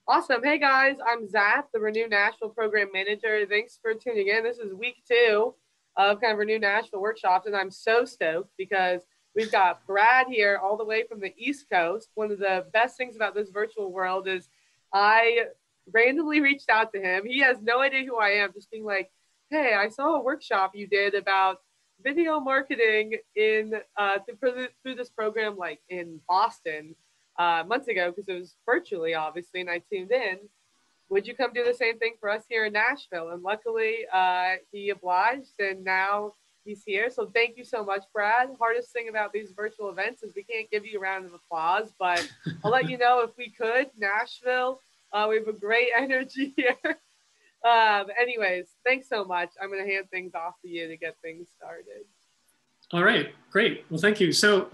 Awesome. Hey guys, I'm Zach, the Renew Nashville Program Manager. Thanks for tuning in. This is week 2 of kind of Renew Nashville workshops, and I'm so stoked because we've got Brad here all the way from the East Coast. One of the best things about this virtual world is I randomly reached out to him. He has no idea who I am, just being like, hey, I saw a workshop you did about video marketing through this program like in Boston months ago, because it was virtually, obviously, and I tuned in. Would you come do the same thing for us here in Nashville? And luckily, he obliged, and now he's here. So thank you so much, Brad. Hardest thing about these virtual events is we can't give you a round of applause, but I'll let you know if we could. Nashville, we have a great energy here. Anyways, thanks so much. I'm going to hand things off to you to get things started. All right, great. Well, thank you. So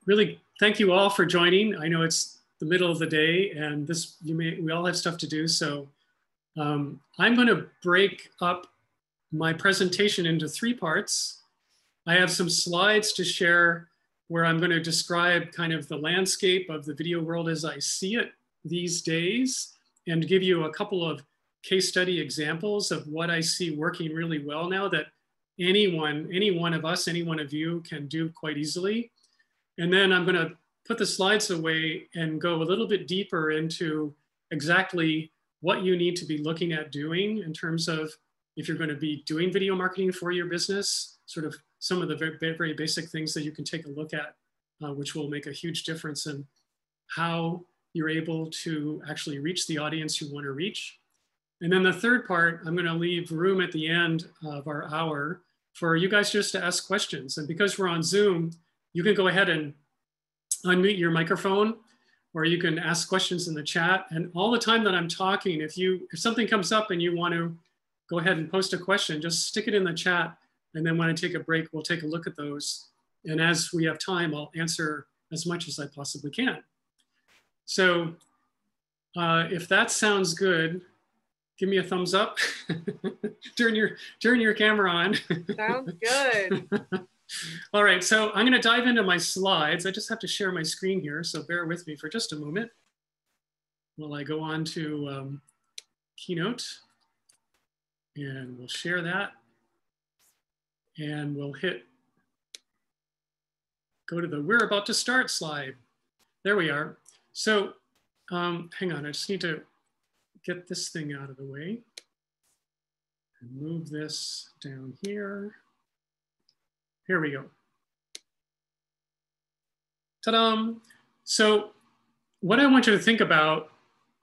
really, thank you all for joining. I know it's the middle of the day and we all have stuff to do. So I'm going to break up my presentation into 3 parts. I have some slides to share where I'm going to describe kind of the landscape of the video world as I see it these days, and give you a couple of case study examples of what I see working really well now that any one of us, any one of you can do quite easily. And then I'm going to put the slides away and go a little bit deeper into exactly what you need to be looking at doing in terms of if you're going to be doing video marketing for your business, sort of some of the very basic things that you can take a look at, which will make a huge difference in how you're able to actually reach the audience you want to reach. And then the third part, I'm going to leave room at the end of our hour for you guys just to ask questions. And because we're on Zoom, you can go ahead and unmute your microphone, or you can ask questions in the chat. And all the time that I'm talking, if something comes up and you want to go ahead and post a question, just stick it in the chat. And then when I take a break, we'll take a look at those. And as we have time, I'll answer as much as I possibly can. So if that sounds good, give me a thumbs up. turn your camera on. Sounds good. All right, so I'm going to dive into my slides. I just have to share my screen here, so bear with me for just a moment while I go on to Keynote, and we'll share that, and we'll go to the "We're about to start" slide. There we are. So hang on, I just need to get this thing out of the way and move this down here. Here we go. Ta-da! So what I want you to think about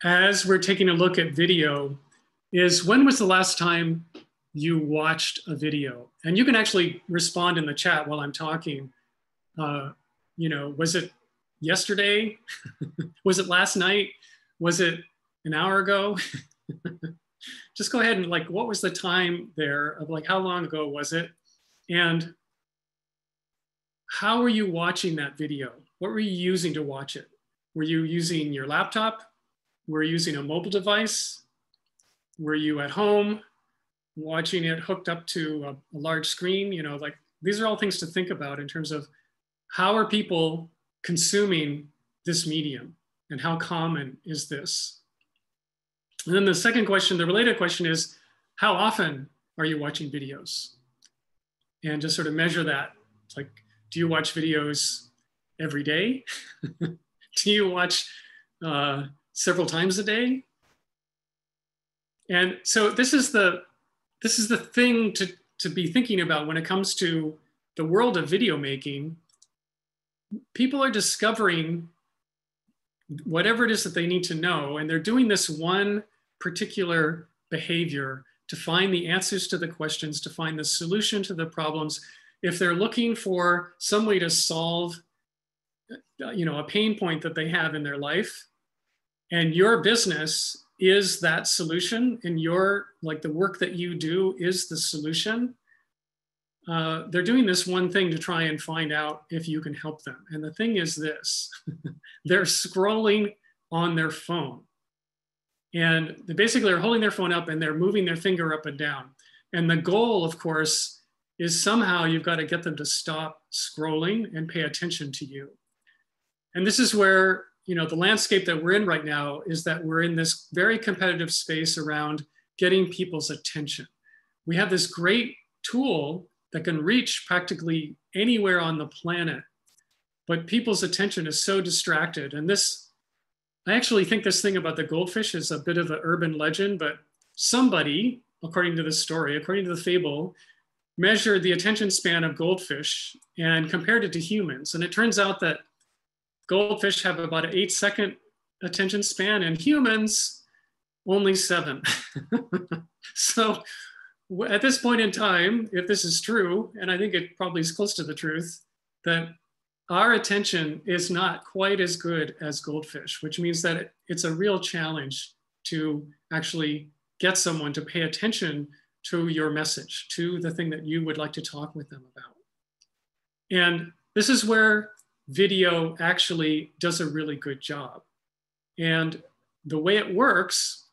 as we're taking a look at video is, when was the last time you watched a video? And you can actually respond in the chat while I'm talking. Was it yesterday? Was it last night? Was it an hour ago? Just go ahead and what was the time there of how long ago was it? And how were you watching that video? What were you using to watch it? Were you using your laptop? Were you using a mobile device? Were you at home watching it hooked up to a large screen? These are all things to think about in terms of how are people consuming this medium and how common is this? And then the second question, the related question, is how often are you watching videos? And just sort of measure that. It's like, do you watch videos every day? Do you watch several times a day? And so this is the thing to be thinking about when it comes to the world of video making. People are discovering whatever it is that they need to know, and they're doing this one particular behavior to find the answers to the questions, to find the solution to the problems. If they're looking for some way to solve a pain point that they have in their life, and your business is that solution, and the work that you do is the solution, they're doing this one thing to try and find out if you can help them. And the thing is this, they're scrolling on their phone. And they basically are holding their phone up and they're moving their finger up and down. And the goal, of course, is somehow you've got to get them to stop scrolling and pay attention to you. And this is where the landscape that we're in right now is that we're in this very competitive space around getting people's attention. We have this great tool that can reach practically anywhere on the planet, but people's attention is so distracted. And I actually think this thing about the goldfish is a bit of an urban legend, but somebody, according to this story, according to the fable, measured the attention span of goldfish and compared it to humans. And it turns out that goldfish have about an 8-second attention span and humans only 7. So at this point in time, if this is true, and I think it probably is close to the truth, that our attention is not quite as good as goldfish, which means that it's a real challenge to actually get someone to pay attention to your message, to the thing that you would like to talk with them about. And this is where video actually does a really good job. And the way it works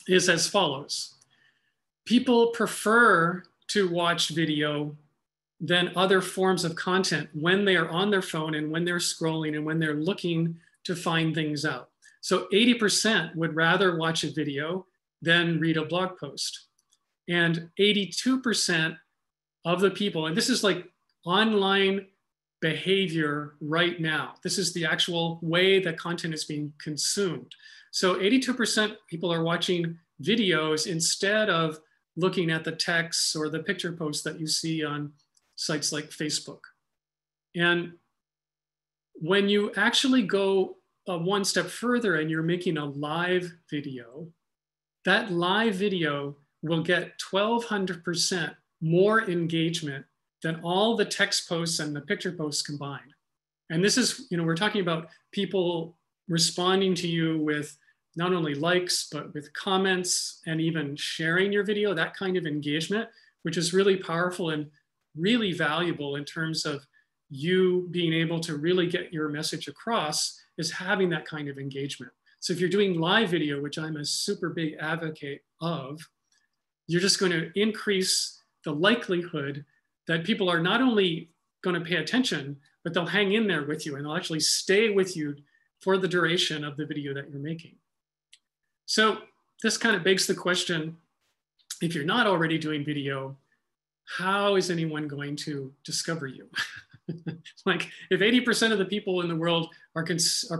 is as follows. People prefer to watch video than other forms of content when they are on their phone and when they're scrolling and when they're looking to find things out. So 80% would rather watch a video than read a blog post. And 82% of the people, and this is like online behavior right now. This is the actual way that content is being consumed. So 82% people are watching videos instead of looking at the texts or the picture posts that you see on sites like Facebook. And when you actually go one step further and you're making a live video, that live video will get 1,200% more engagement than all the text posts and the picture posts combined. And this is, we're talking about people responding to you with not only likes, but with comments and even sharing your video, that kind of engagement, which is really powerful and really valuable in terms of you being able to really get your message across, is having that kind of engagement. So if you're doing live video, which I'm a super big advocate of, you're just going to increase the likelihood that people are not only going to pay attention, but they'll hang in there with you and they'll actually stay with you for the duration of the video that you're making. So this kind of begs the question, if you're not already doing video, how is anyone going to discover you? Like if 80% of the people in the world are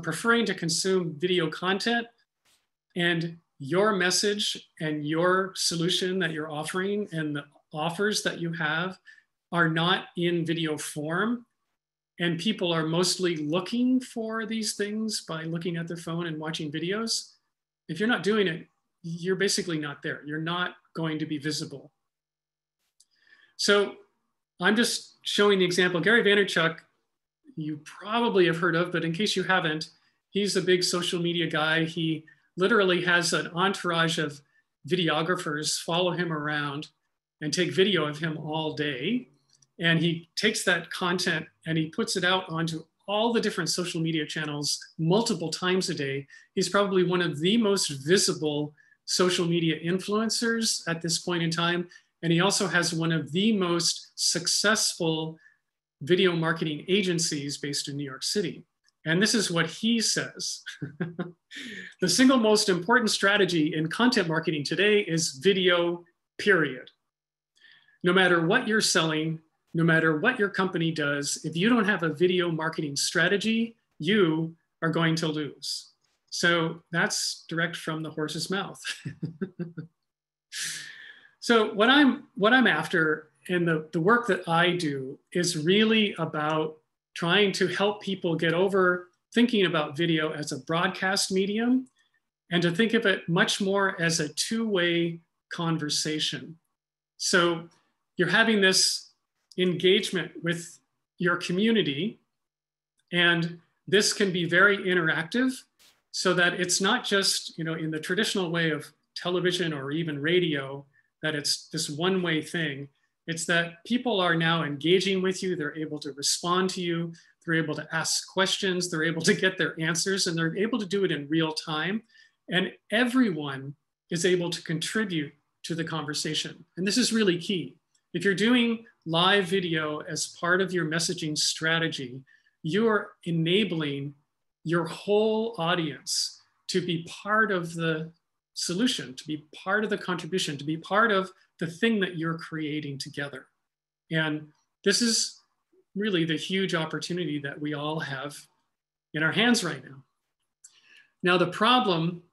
preferring to consume video content, and your message and your solution that you're offering and the offers that you have are not in video form, and people are mostly looking for these things by looking at their phone and watching videos, if you're not doing it, you're basically not there. You're not going to be visible. So I'm just showing the example. Gary Vaynerchuk, you probably have heard of, but in case you haven't, he's a big social media guy. He literally has an entourage of videographers follow him around and take video of him all day. And he takes that content and he puts it out onto all the different social media channels multiple times a day. He's probably one of the most visible social media influencers at this point in time. And he also has one of the most successful video marketing agencies based in New York City. And this is what he says. The single most important strategy in content marketing today is video, period. No matter what you're selling, no matter what your company does, if you don't have a video marketing strategy, you are going to lose. So that's direct from the horse's mouth. So what I'm after, and the work that I do, is really about trying to help people get over thinking about video as a broadcast medium and to think of it much more as a two-way conversation. So you're having this engagement with your community, and this can be very interactive so that it's not just, in the traditional way of television or even radio, that it's this one-way thing. It's that people are now engaging with you. They're able to respond to you. They're able to ask questions. They're able to get their answers, and they're able to do it in real time. And everyone is able to contribute to the conversation. And this is really key. If you're doing live video as part of your messaging strategy, you're enabling your whole audience to be part of the solution, to be part of the contribution, to be part of the thing that you're creating together. And this is really the huge opportunity that we all have in our hands right now. Now, the problem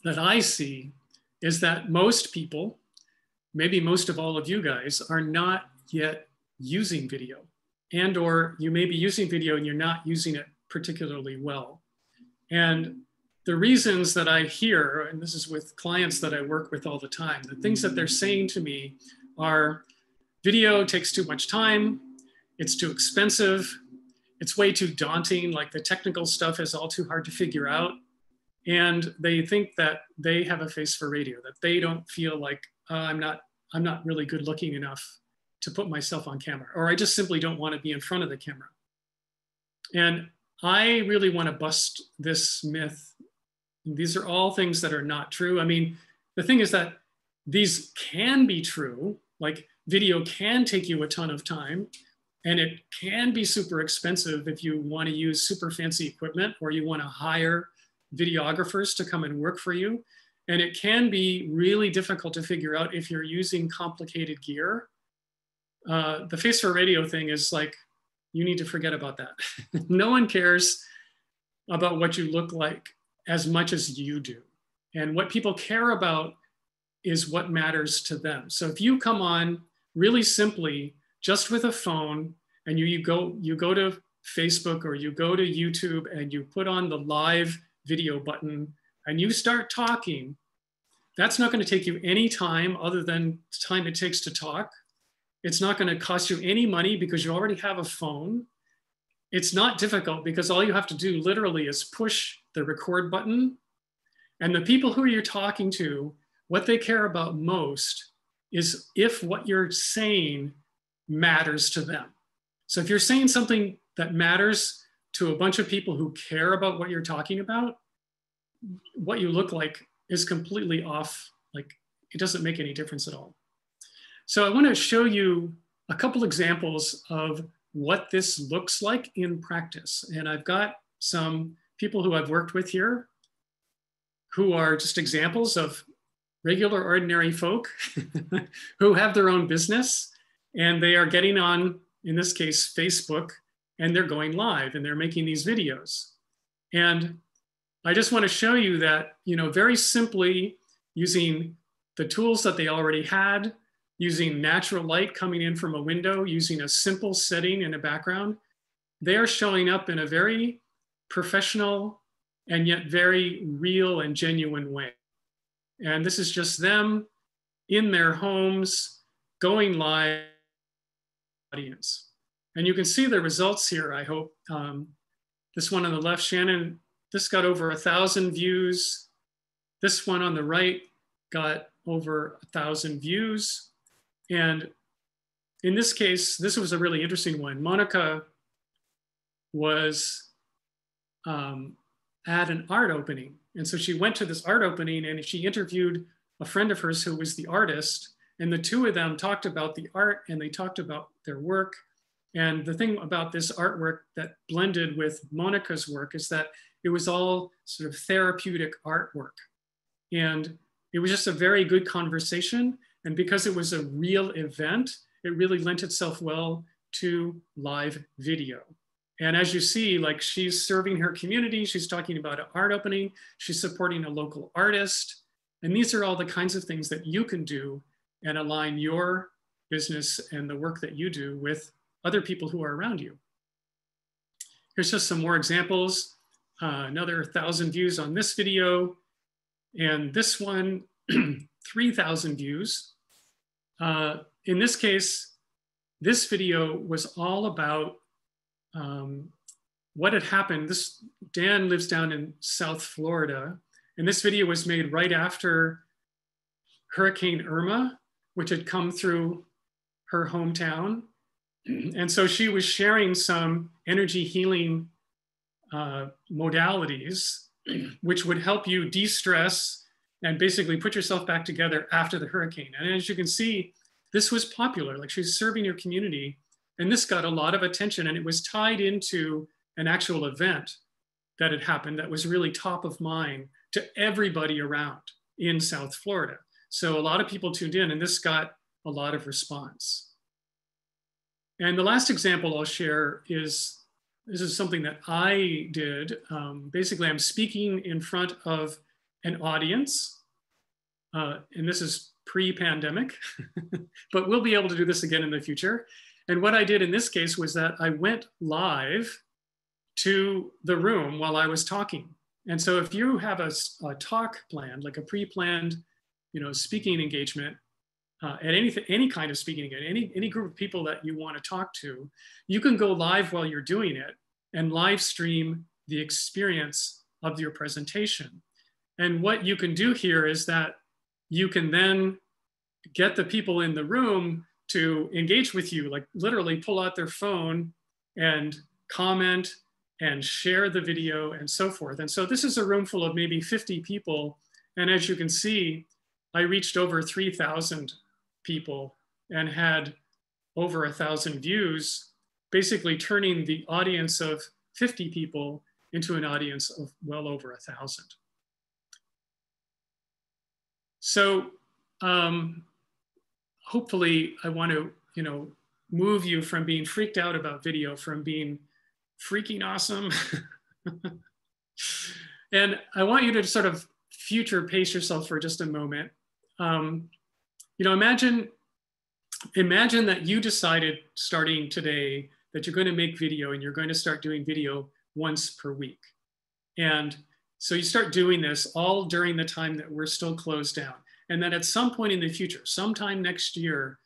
that I see is that most people, maybe most of all of you guys, are not yet using video, and or you may be using video and you're not using it particularly well. And the reasons that I hear, and this is with clients that I work with all the time, the things that they're saying to me are, video takes too much time, it's too expensive, it's way too daunting, like the technical stuff is all too hard to figure out. And they think that they have a face for radio, that they don't feel like, I'm not really good looking enough to put myself on camera, or I just simply don't want to be in front of the camera. And I really want to bust this myth. These are all things that are not true. I mean, the thing is that these can be true, like video can take you a ton of time, and it can be super expensive if you want to use super fancy equipment or you want to hire videographers to come and work for you. And it can be really difficult to figure out if you're using complicated gear. The face for radio thing is like, you need to forget about that. No one cares about what you look like as much as you do. And what people care about is what matters to them. So if you come on really simply, just with a phone, and you go to Facebook or you go to YouTube and you put on the live video button and you start talking, that's not going to take you any time other than the time it takes to talk. It's not going to cost you any money because you already have a phone. It's not difficult because all you have to do literally is push the record button. And the people who you're talking to, what they care about most is if what you're saying matters to them. So if you're saying something that matters to a bunch of people who care about what you're talking about, what you look like is completely off. Like, it doesn't make any difference at all. So I want to show you a couple examples of what this looks like in practice. And I've got some people who I've worked with here who are just examples of regular, ordinary folk who have their own business, and they are getting on, in this case, Facebook, and they're going live and they're making these videos. And I just want to show you that, very simply using the tools that they already had, using natural light coming in from a window, using a simple setting in a background, they are showing up in a very professional and yet very real and genuine way. And this is just them in their homes, going live audience. And you can see the results here, I hope. This one on the left, Shannon, this got over 1,000 views. This one on the right got over 1,000 views. And in this case, this was a really interesting one. Monica was at an art opening. And so she went to this art opening and she interviewed a friend of hers who was the artist. And the two of them talked about the art and they talked about their work. And the thing about this artwork that blended with Monica's work is that it was all sort of therapeutic artwork. And it was just a very good conversation. And because it was a real event, it really lent itself well to live video. And as you see, like, she's serving her community, she's talking about an art opening, she's supporting a local artist. And these are all the kinds of things that you can do and align your business and the work that you do with other people who are around you. Here's just some more examples. Another 1,000 views on this video. And this one, 3,000 views. In this case, this video was all about what had happened. Dan lives down in South Florida, and this video was made right after Hurricane Irma, which had come through her hometown. And so she was sharing some energy healing modalities, which would help you de-stress and basically put yourself back together after the hurricane. And as you can see, this was popular. Like, she's serving your community, and this got a lot of attention, and it was tied into an actual event that had happened that was really top of mind to everybody around in South Florida. So a lot of people tuned in, and this got a lot of response. And the last example I'll share is, this is something that I did. Basically, I'm speaking in front of an audience, and this is pre-pandemic, but we'll be able to do this again in the future. And what I did in this case was that I went live to the room while I was talking. And so if you have a talk planned, like a pre-planned, speaking engagement, at any kind of speaking engagement, any group of people that you want to talk to, you can go live while you're doing it and live stream the experience of your presentation. And what you can do here is that you can then get the people in the room to engage with you, like literally pull out their phone and comment and share the video and so forth. And so this is a room full of maybe 50 people. And as you can see, I reached over 3,000 people and had over 1,000 views, basically turning the audience of 50 people into an audience of well over 1,000. So hopefully I want to, move you from being freaked out about video, from being freaking awesome. And I want you to sort of future pace yourself for just a moment. Imagine that you decided starting today that you're going to make video and you're going to start doing video once per week. And so you start doing this all during the time that we're still closed down. And then at some point in the future, sometime next year,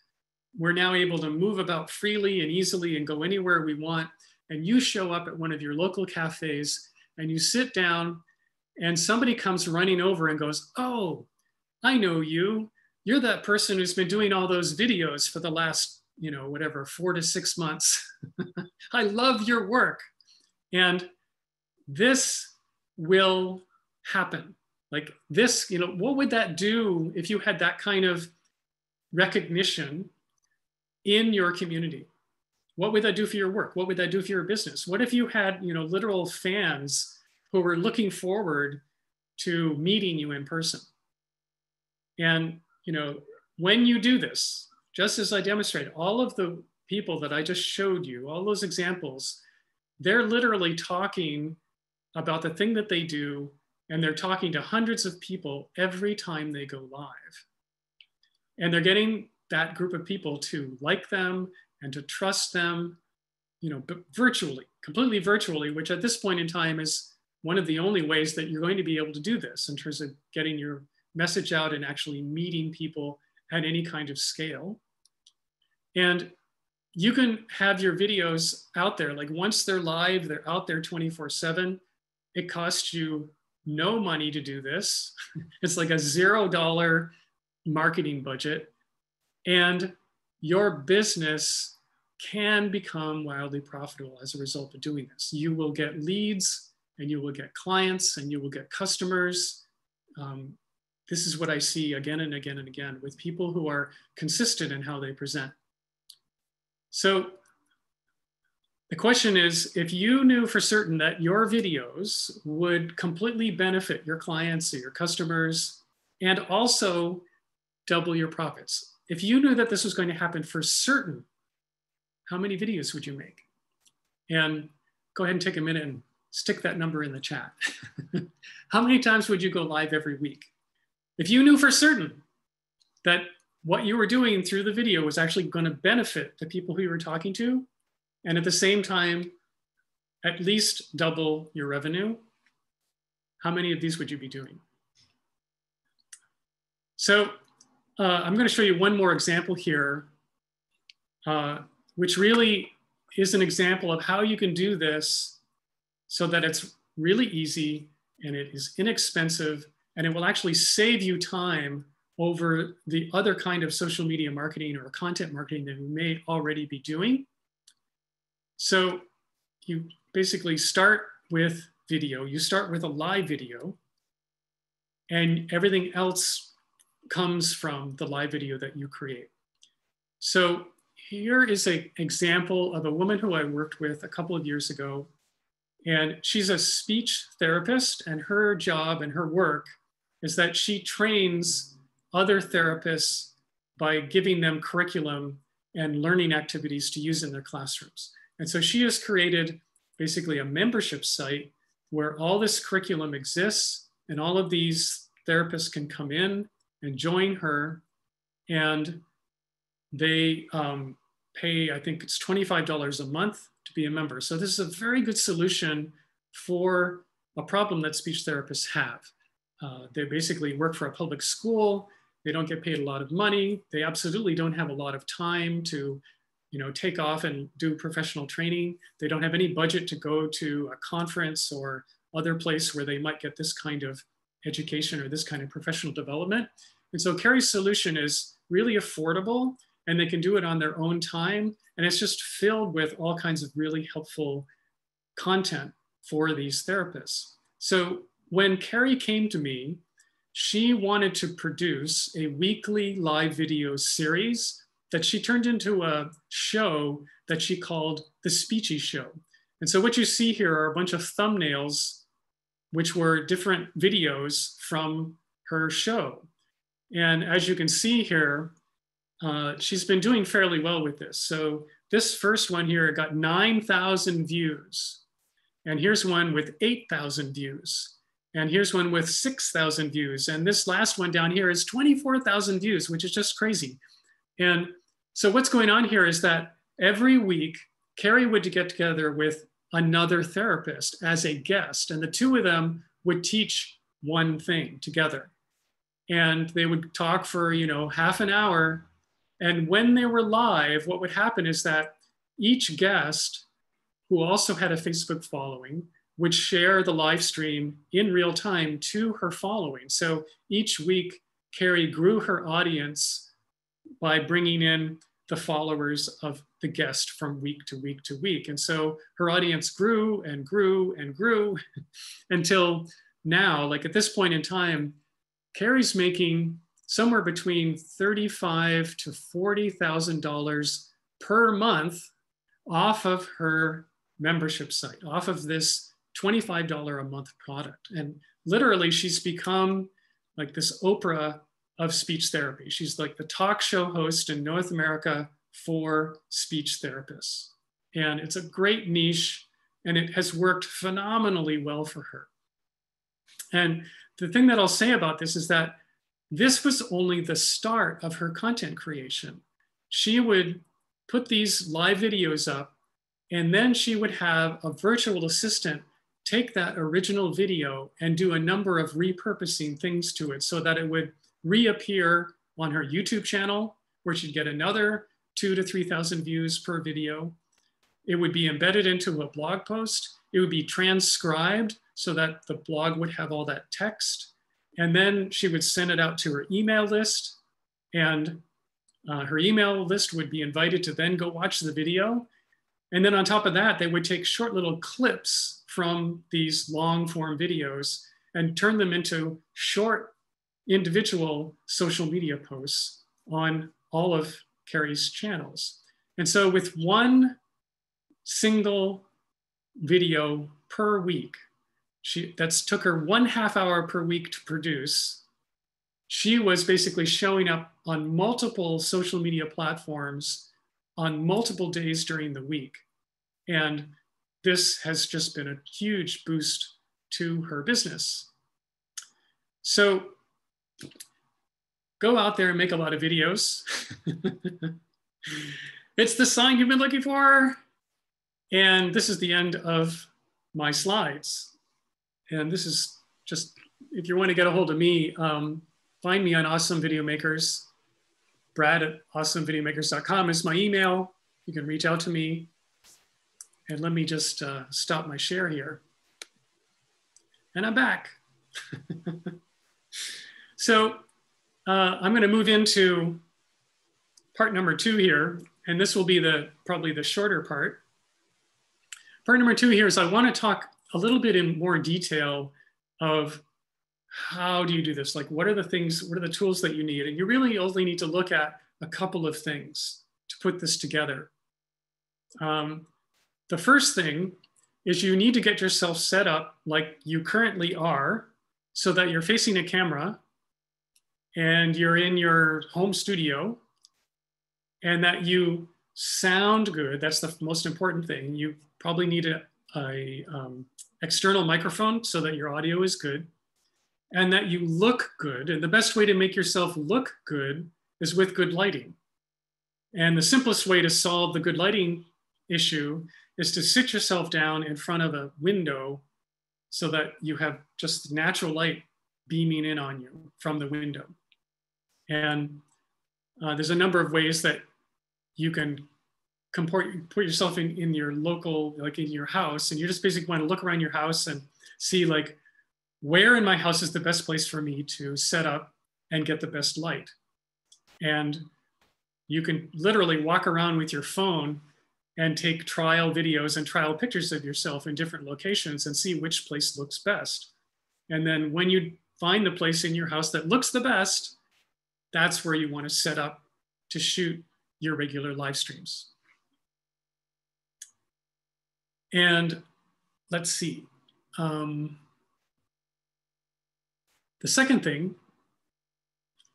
we're now able to move about freely and easily and go anywhere we want. And you show up at one of your local cafes and you sit down and somebody comes running over and goes, "Oh, I know you. You're that person who's been doing all those videos for the last, 4 to 6 months. I love your work." And this will happen. Like this, what would that do if you had that kind of recognition in your community? What would that do for your work? What would that do for your business? What if you had, literal fans who were looking forward to meeting you in person? And, when you do this, just as I demonstrated, all of the people that I just showed you, all those examples, they're literally talking about the thing that they do, and they're talking to hundreds of people every time they go live. And they're getting that group of people to like them and to trust them, virtually, completely virtually, which at this point in time is one of the only ways that you're going to be able to do this in terms of getting your message out and actually meeting people at any kind of scale. And you can have your videos out there, like once they're live, they're out there 24/7. It costs you no money to do this. It's like a $0 marketing budget. And your business can become wildly profitable as a result of doing this. You will get leads and you will get clients and you will get customers. This is what I see again and again and again with people who are consistent in how they present. So the question is, if you knew for certain that your videos would completely benefit your clients or your customers and also double your profits, if you knew that this was going to happen for certain, how many videos would you make? And go ahead and take a minute and stick that number in the chat. How many times would you go live every week? If you knew for certain that what you were doing through the video was actually going to benefit the people who you were talking to, and at the same time, at least double your revenue, how many of these would you be doing? So I'm going to show you one more example here, which really is an example of how you can do this so that it's really easy and it is inexpensive and it will actually save you time over the other kind of social media marketing or content marketing that you may already be doing. So you basically start with video. You start with a live video, and everything else comes from the live video that you create. So here is an example of a woman who I worked with a couple of years ago. And she's a speech therapist, and her job and her work is that she trains other therapists by giving them curriculum and learning activities to use in their classrooms. And so she has created basically a membership site where all this curriculum exists, and all of these therapists can come in and join her, and they pay, I think it's $25 a month to be a member. So this is a very good solution for a problem that speech therapists have. They basically work for a public school. They don't get paid a lot of money. They absolutely don't have a lot of time to, take off and do professional training. They don't have any budget to go to a conference or other place where they might get this kind of education or this kind of professional development. And so Carrie's solution is really affordable, and they can do it on their own time. And it's just filled with all kinds of really helpful content for these therapists. So when Carrie came to me, she wanted to produce a weekly live video series that she turned into a show that she called The Speechy Show. And so what you see here are a bunch of thumbnails, which were different videos from her show. And as you can see here, she's been doing fairly well with this. So this first one here got 9,000 views. And here's one with 8,000 views. And here's one with 6,000 views. And this last one down here is 24,000 views, which is just crazy. And so what's going on here is that every week, Carrie would get together with another therapist as a guest, and the two of them would teach one thing together. And they would talk for, half an hour. And when they were live, what would happen is that each guest, who also had a Facebook following, would share the live stream in real time to her following. So each week, Carrie grew her audience by bringing in the followers of the guest from week to week to week. And so her audience grew and grew and grew until now, like at this point in time, Carrie's making somewhere between $35,000 to $40,000 per month off of her membership site, off of this $25 a month product. And literally she's become like this Oprah of speech therapy. She's like the talk show host in North America for speech therapists. And it's a great niche, and it has worked phenomenally well for her. And the thing that I'll say about this is that this was only the start of her content creation. She would put these live videos up, and then she would have a virtual assistant take that original video and do a number of repurposing things to it so that it would reappear on her YouTube channel, where she'd get another 2,000 to 3,000 views per video. It would be embedded into a blog post. It would be transcribed so that the blog would have all that text. And then she would send it out to her email list, and her email list would be invited to then go watch the video. And then on top of that, they would take short little clips from these long form videos and turn them into short individual social media posts on all of Carrie's channels. And so with one single video per week, that's took her 1/2 hour per week to produce. She was basically showing up on multiple social media platforms on multiple days during the week. And this has just been a huge boost to her business. So go out there and make a lot of videos. It's the sign you've been looking for. And this is the end of my slides. And this is just, if you want to get a hold of me, find me on Awesome Video Makers. Brad@awesomevideomakers.com is my email. You can reach out to me. And let me just stop my share here. And I'm back. So I'm going to move into part number 2 here. And this will be probably the shorter part. Part number 2 here is I want to talk a little bit in more detail of how do you do this? Like, what are the things, what are the tools that you need? And you really only need to look at a couple of things to put this together. The first thing is you need to get yourself set up like you currently are, so that you're facing a camera and you're in your home studio, and that you sound good. That's the most important thing. You probably need a external microphone so that your audio is good, and that you look good. And the best way to make yourself look good is with good lighting. And the simplest way to solve the good lighting issue is to sit yourself down in front of a window so that you have just natural light beaming in on you from the window. And there's a number of ways that you can put yourself in your local, like in your house, and you just basically want to look around your house and see like, where in my house is the best place for me to set up and get the best light. And you can literally walk around with your phone and take trial videos and trial pictures of yourself in different locations and see which place looks best. And then when you find the place in your house that looks the best, that's where you want to set up to shoot your regular live streams. And let's see. The second thing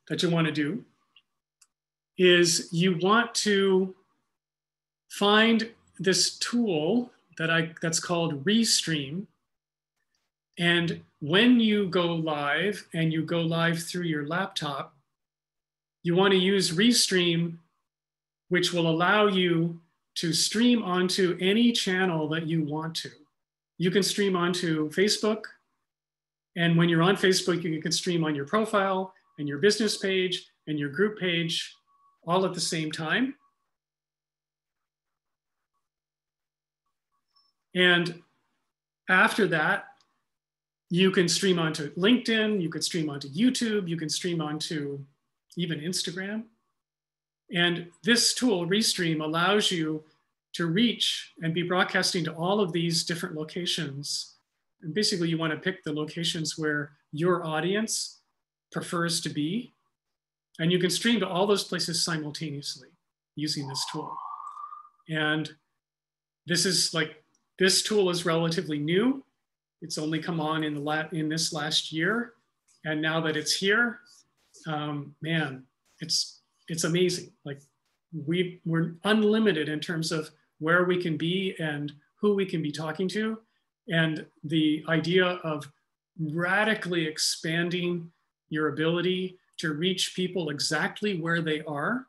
that you want to do is you want to find this tool that's called Restream. And when you go live and you go live through your laptop, you want to use Restream, which will allow you to stream onto any channel that you want to. You can stream onto Facebook. And when you're on Facebook, you can stream on your profile and your business page and your group page all at the same time. And after that, you can stream onto LinkedIn, you can stream onto YouTube, you can stream onto even Instagram. And this tool, Restream, allows you to reach and be broadcasting to all of these different locations. And basically you want to pick the locations where your audience prefers to be. And you can stream to all those places simultaneously using this tool. And this tool is relatively new. It's only come on in this last year. And now that it's here, man, it's amazing. Like we're unlimited in terms of where we can be and who we can be talking to. And the idea of radically expanding your ability to reach people exactly where they are,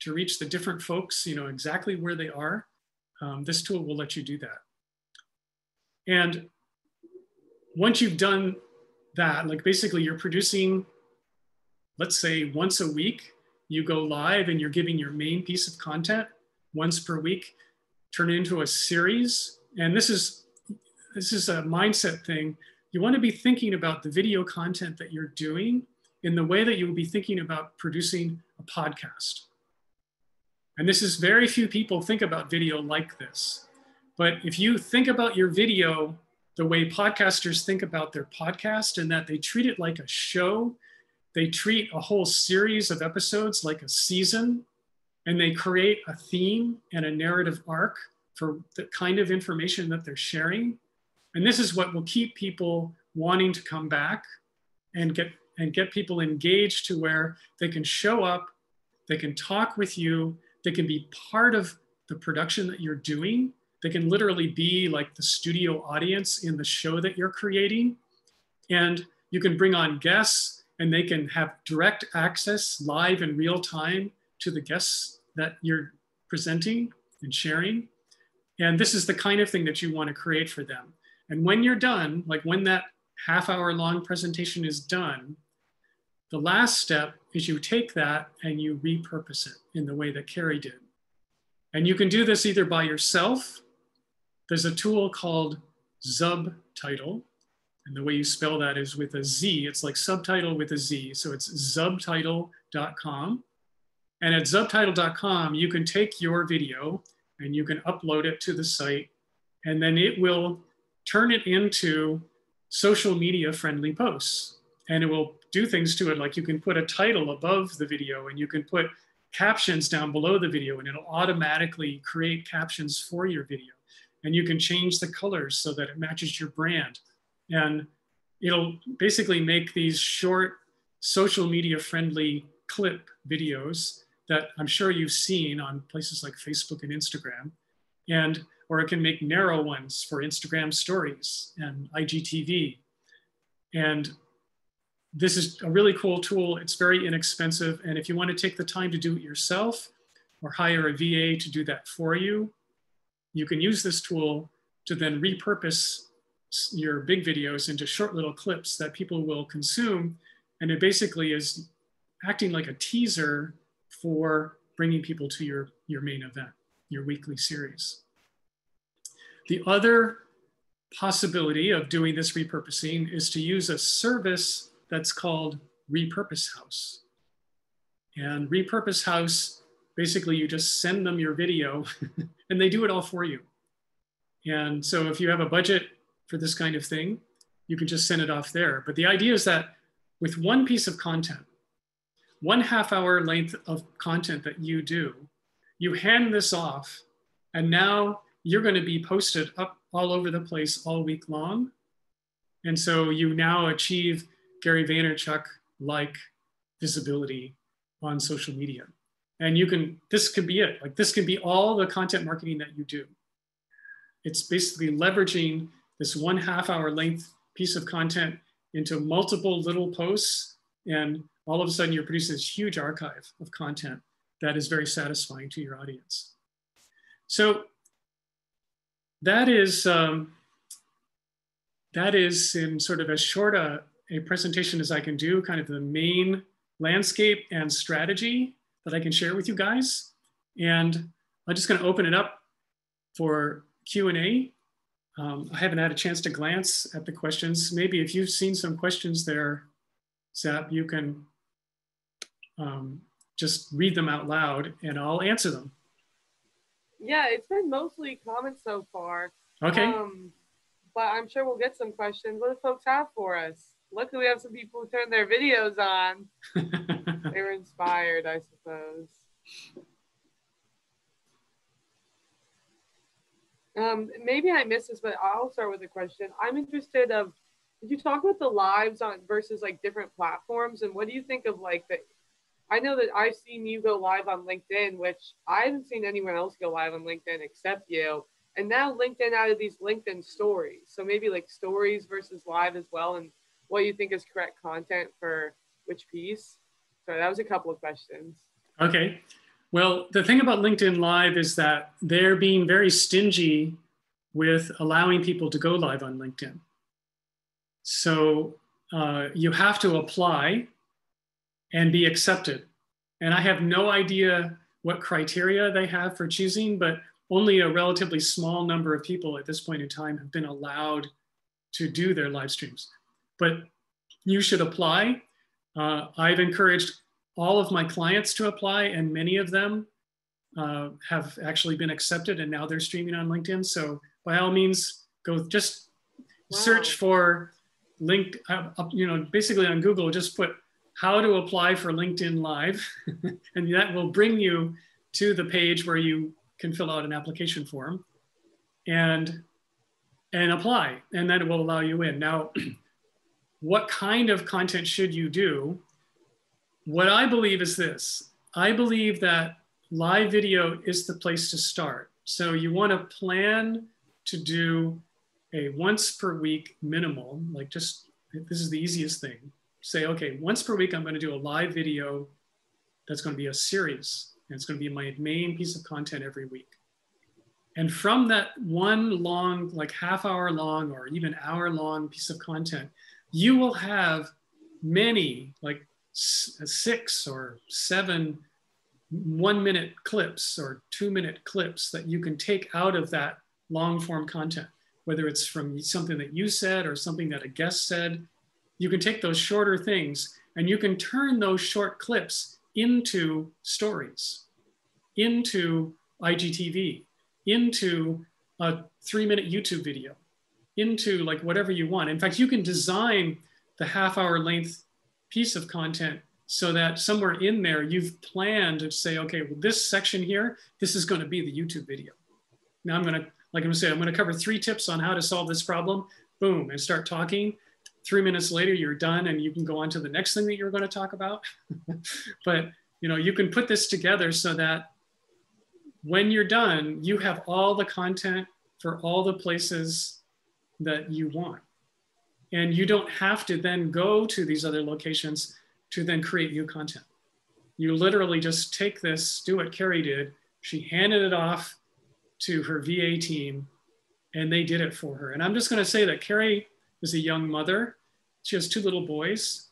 to reach the different folks, exactly where they are, this tool will let you do that. And once you've done that, like basically you're producing, let's say once a week, you go live and you're giving your main piece of content once per week, turn it into a series. And this is a mindset thing. You want to be thinking about the video content that you're doing in the way that you will be thinking about producing a podcast. And this is very few people think about video like this. But if you think about your video the way podcasters think about their podcast, and that they treat it like a show, they treat a whole series of episodes like a season, and they create a theme and a narrative arc for the kind of information that they're sharing. And this is what will keep people wanting to come back and get people engaged to where they can show up, they can talk with you, they can be part of the production that you're doing. They can literally be like the studio audience in the show that you're creating. And you can bring on guests and they can have direct access live in real time to the guests that you're presenting and sharing. And this is the kind of thing that you want to create for them. And when you're done, like when that half-hour-long presentation is done, the last step is you take that and you repurpose it in the way that Carrie did. And you can do this either by yourself. There's a tool called Zubtitle. And the way you spell that is with a Z. It's like subtitle with a Z. So it's zubtitle.com. And at zubtitle.com, you can take your video and you can upload it to the site. And then it will turn it into social media friendly posts. And it will do things to it, like you can put a title above the video and you can put captions down below the video, and it'll automatically create captions for your video. and you can change the colors so that it matches your brand. And it'll basically make these short social media friendly clip videos that I'm sure you've seen on places like Facebook and Instagram. And, or it can make narrow ones for Instagram stories and IGTV. And this is a really cool tool. It's very inexpensive. And if you want to take the time to do it yourself or hire a VA to do that for you, you can use this tool to then repurpose your big videos into short little clips that people will consume. And it basically is acting like a teaser for bringing people to your main event, your weekly series. The other possibility of doing this repurposing is to use a service that's called Repurpose House. And Repurpose House, basically you just send them your video and they do it all for you. And so if you have a budget for this kind of thing, you can just send it off there. But the idea is that with one piece of content, 1/2 hour length of content that you do, you hand this off, and now you're going to be posted up all over the place all week long. And so you now achieve Gary Vaynerchuk-like visibility on social media. And you can, this could be it. Like this can be all the content marketing that you do. It's basically leveraging this 1/2 hour length piece of content into multiple little posts, and all of a sudden you're producing this huge archive of content that is very satisfying to your audience. So that is in sort of as short a presentation as I can do, kind of the main landscape and strategy that I can share with you guys. And I'm just going to open it up for Q&A. I haven't had a chance to glance at the questions. Maybe if you've seen some questions there, Zap, you can just read them out loud and I'll answer them. Yeah, it's been mostly comments so far. Okay. But I'm sure we'll get some questions. What do folks have for us? Luckily, we have some people who turned their videos on. They were inspired, I suppose. Maybe I missed this, but I'll start with a question. I'm interested of, did you talk about the lives on versus like different platforms? And what do you think of like the, I know that I've seen you go live on LinkedIn, which I haven't seen anyone else go live on LinkedIn except you. And now LinkedIn added these LinkedIn stories. So maybe like stories versus live as well. And what you think is correct content for which piece. So that was a couple of questions. Okay. Well, the thing about LinkedIn Live is that they're being very stingy with allowing people to go live on LinkedIn. So you have to apply and be accepted. And I have no idea what criteria they have for choosing, but only a relatively small number of people at this point in time have been allowed to do their live streams. But you should apply. I've encouraged all of my clients to apply, and many of them have actually been accepted, and now they're streaming on LinkedIn. So by all means, go just search for basically on Google, just put how to apply for LinkedIn Live, and that will bring you to the page where you can fill out an application form and apply, and then it will allow you in. Now, what kind of content should you do? What I believe is this. I believe that live video is the place to start. So you want to plan to do a once per week minimal, like just, this is the easiest thing. Say, okay, once per week, I'm going to do a live video that's going to be a series. And it's going to be my main piece of content every week. And from that one long, like half hour long or even hour long piece of content, you will have many, like 6 or 7 1-minute clips or 2-minute clips that you can take out of that long form content, whether it's from something that you said or something that a guest said. You can take those shorter things and you can turn those short clips into stories, into IGTV, into a 3-minute YouTube video, into like whatever you want. In fact, you can design the half-hour length piece of content so that somewhere in there you've planned to say, okay, well, this section here, this is going to be the YouTube video. Now I'm going to Like I'm gonna say, I'm gonna cover 3 tips on how to solve this problem, boom, and start talking. 3 minutes later, you're done and you can go on to the next thing that you're gonna talk about. But you can put this together so that when you're done, you have all the content for all the places that you want. And you don't have to then go to these other locations to then create new content. You literally just take this, do what Carrie did. She handed it off to her VA team and they did it for her. And I'm just gonna say that Carrie is a young mother. She has 2 little boys.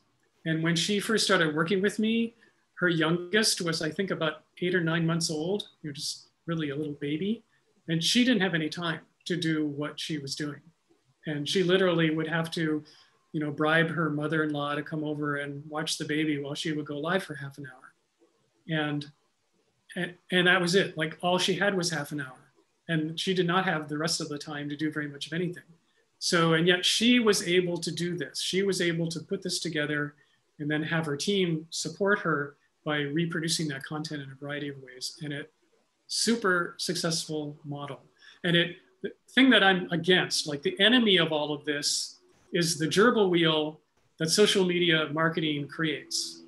And when she first started working with me, her youngest was, I think, about 8 or 9 months old. You're just really a little baby. And she didn't have any time to do what she was doing. And she literally would have to, bribe her mother-in-law to come over and watch the baby while she would go live for half an hour. And that was it. Like all she had was half an hour. And she did not have the rest of the time to do very much of anything. So, and yet she was able to do this. She was able to put this together and then have her team support her by reproducing that content in a variety of ways. And it super successful model. And the thing that I'm against, like the enemy of all of this, is the gerbil wheel that social media marketing creates.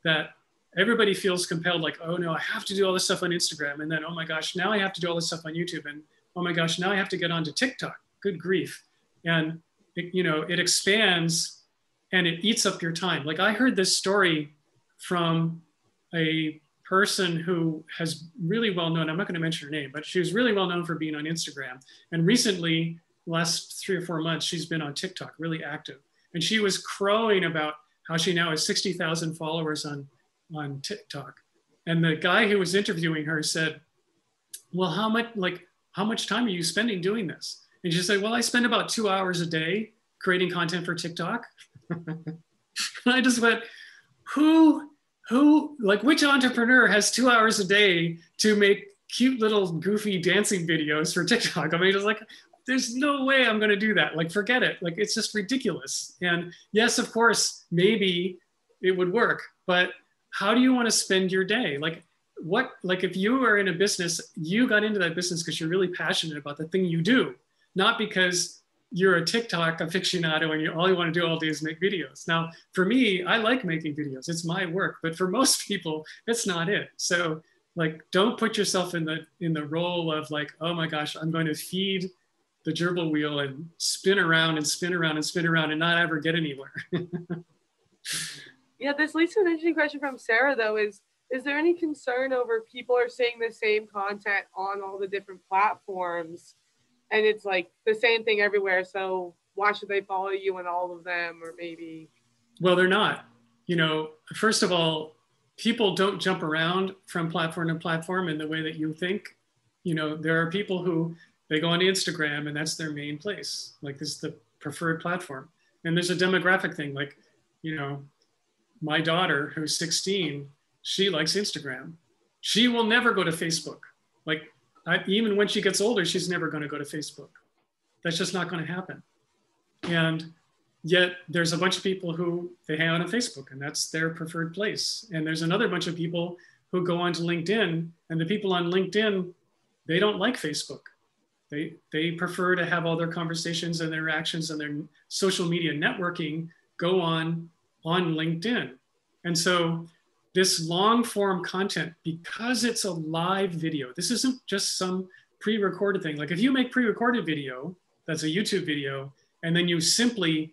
That everybody feels compelled, like, oh no, I have to do all this stuff on Instagram. And then, oh my gosh, now I have to do all this stuff on YouTube. And oh my gosh, now I have to get onto TikTok. Good grief. And it expands and it eats up your time. Like I heard this story from a person who has really well known, I'm not going to mention her name, but she was really well known for being on Instagram. And recently, last 3 or 4 months, she's been on TikTok, really active. And she was crowing about how she now has 60,000 followers on TikTok. And the guy who was interviewing her said, well, how much time are you spending doing this? And she said, well, I spend about 2 hours a day creating content for TikTok. And I just went, which entrepreneur has 2 hours a day to make cute little goofy dancing videos for TikTok? I mean, it's like, there's no way I'm going to do that. Like, forget it. Like, it's just ridiculous. And yes, of course, maybe it would work, but how do you want to spend your day? Like if you are in a business, you got into that business because you're really passionate about the thing you do, not because you're a TikTok aficionado and all you want to do all day is make videos. Now, for me, I like making videos. It's my work, but for most people, it's not it. So like, don't put yourself in the role of like, oh my gosh, I'm going to feed the gerbil wheel and spin around and spin around and spin around and not ever get anywhere. Yeah, this leads to an interesting question from Sarah, though, is there any concern over people are seeing the same content on all the different platforms and it's like the same thing everywhere, so why should they follow you on all of them? Or maybe... Well, they're not. First of all, people don't jump around from platform to platform in the way that you think. There are people who, they go onto Instagram and that's their main place. Like this is the preferred platform. And there's a demographic thing, like, my daughter, who's 16, she likes Instagram. She will never go to Facebook. Like, even when she gets older, she's never going to go to Facebook. That's just not going to happen. And yet there's a bunch of people who they hang out on Facebook and that's their preferred place. And there's another bunch of people who go onto LinkedIn, and the people on LinkedIn, they don't like Facebook. They prefer to have all their conversations and their actions and their social media networking go on LinkedIn. And so this long form content, because it's a live video, this isn't just some pre-recorded thing. Like if you make pre-recorded video, that's a YouTube video, and then you simply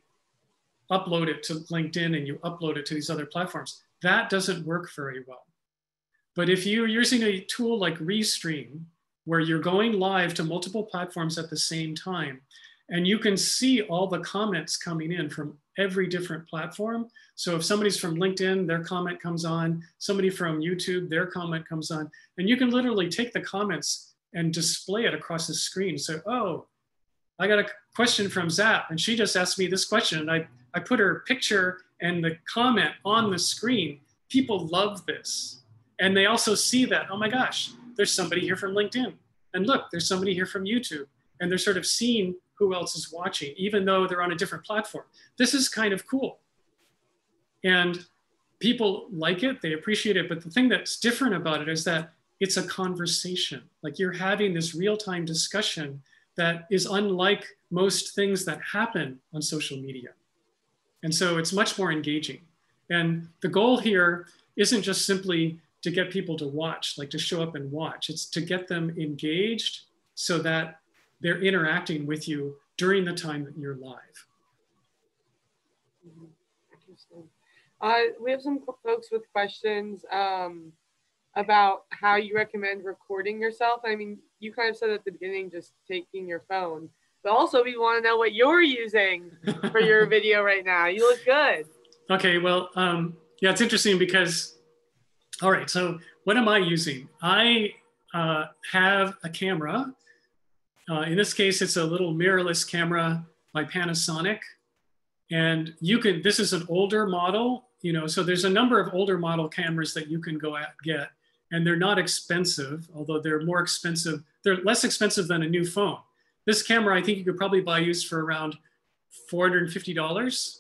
upload it to LinkedIn and you upload it to these other platforms, that doesn't work very well. But if you're using a tool like Restream, where you're going live to multiple platforms at the same time, and you can see all the comments coming in from every different platform. So if somebody's from LinkedIn, their comment comes on, somebody from YouTube, their comment comes on, and you can literally take the comments and display it across the screen. So, oh, I got a question from Zap, and she just asked me this question, and I put her picture and the comment on the screen. People love this. And they also see that, oh my gosh, there's somebody here from LinkedIn. And look, there's somebody here from YouTube. And they're sort of seeing who else is watching, even though they're on a different platform. This is kind of cool. And people like it, they appreciate it. But the thing that's different about it is that it's a conversation. Like you're having this real-time discussion that is unlike most things that happen on social media. And so it's much more engaging. And the goal here isn't just simply to get people to watch, like to show up and watch. It's to get them engaged so that they're interacting with you during the time that you're live. Interesting. We have some folks with questions about how you recommend recording yourself. I mean, you kind of said at the beginning, just taking your phone, but also we want to know what you're using for your video right now. You look good. Okay, well, yeah, it's interesting because, all right, so what am I using? I have a camera. In this case, it's a little mirrorless camera by Panasonic. And you can, this is an older model, you know, so there's a number of older model cameras that you can go out and get, and they're not expensive, although they're more expensive. They're less expensive than a new phone. This camera, I think you could probably buy used for around $450.